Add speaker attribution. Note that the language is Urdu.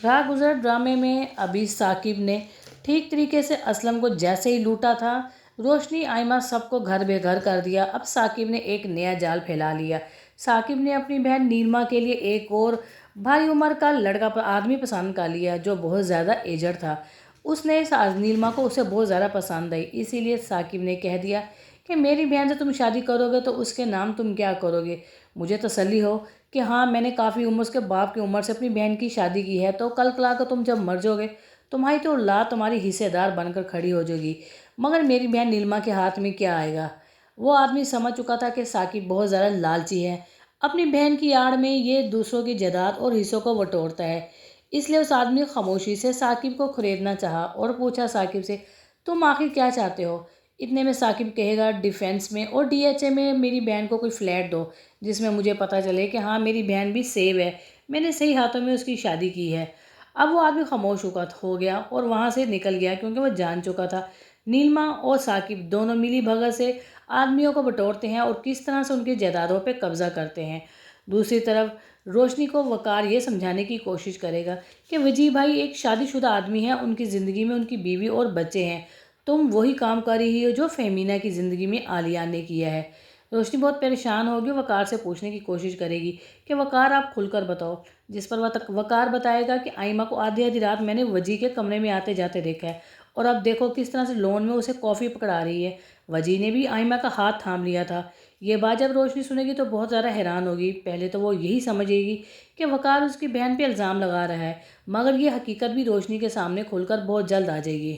Speaker 1: راہ گزر ڈرامے میں ابھی ثاقب نے ٹھیک طریقے سے اسلم کو جیسے ہی لوٹا تھا، روشنی آئمہ سب کو گھر بے گھر کر دیا۔ اب ثاقب نے ایک نیا جال پھیلا لیا۔ ثاقب نے اپنی بہن نیلما کے لیے ایک اور بھاری عمر کا آدمی پسند کر لیا جو بہت زیادہ ایجڈ تھا۔ اس نے نیلما کو اسے بہت زیادہ پسند آئی، اسی لیے ثاقب نے کہہ دیا کہ میری بہن سے تم شادی کرو گے تو اس کے نام تم کیا کرو گے؟ مجھے تسلی ہو کہ ہاں میں نے کافی عمر اس کے باپ کی عمر سے اپنی بہن کی شادی کی ہے، تو کل کلا کر تم جب مر جاؤ گے تمہاری تو اولاد تمہاری حصے دار بن کر کھڑی ہو جائے گی، مگر میری بہن نیلما کے ہاتھ میں کیا آئے گا؟ وہ آدمی سمجھ چکا تھا کہ ثاقب بہت زیادہ لالچی ہے، اپنی بہن کی آڑ میں یہ دوسروں کی جائیداد اور حصوں کو بٹورتا ہے۔ اس لیے اس آدمی خاموشی سے ثاقب کو خریدنا چاہا اور پوچھا ثاقب سے، تم آخر کیا چاہتے ہو؟ اتنے میں ثاقب کہے گا ڈیفینس میں اور ڈی ایچ اے میں میری بہن کو کوئی فلیٹ دو جس میں مجھے پتہ چلے کہ ہاں میری بہن بھی سیو ہے، میں نے صحیح ہاتھوں میں اس کی شادی کی ہے۔ اب وہ آدمی خاموش ہو گیا اور وہاں سے نکل گیا کیونکہ وہ جان چکا تھا نیلما اور ثاقب دونوں ملی بھگت سے آدمیوں کو بٹورتے ہیں اور کس طرح سے ان کی جائیدادوں پہ قبضہ کرتے ہیں۔ دوسری طرف روشنی کو وقار یہ سمجھانے کی کوشش کرے گا کہ وجی بھائی ایک شادی شدہ آدمی ہے، ان کی زندگی میں ان کی بیوی اور بچے ہیں، تم وہی کام کر رہی ہو جو فہمینہ کی زندگی میں عالیہ نے کیا ہے۔ روشنی بہت پریشان ہوگی، وقار سے پوچھنے کی کوشش کرے گی کہ وقار آپ کھل کر بتاؤ، جس پر وقار بتائے گا کہ آئمہ کو آدھی آدھی رات میں نے وجی کے کمرے میں آتے جاتے دیکھا ہے اور اب دیکھو کس طرح سے لون میں اسے کافی پکڑا رہی ہے، وجی نے بھی آئمہ کا ہاتھ تھام لیا تھا۔ یہ بات جب روشنی سنے گی تو بہت زیادہ حیران ہوگی۔ پہلے تو وہ یہی سمجھے گی کہ وقار اس کی بہن پہ الزام لگا رہا ہے، مگر یہ حقیقت بھی روشنی کے سامنے کھل کر بہت جلد آ جائے گی۔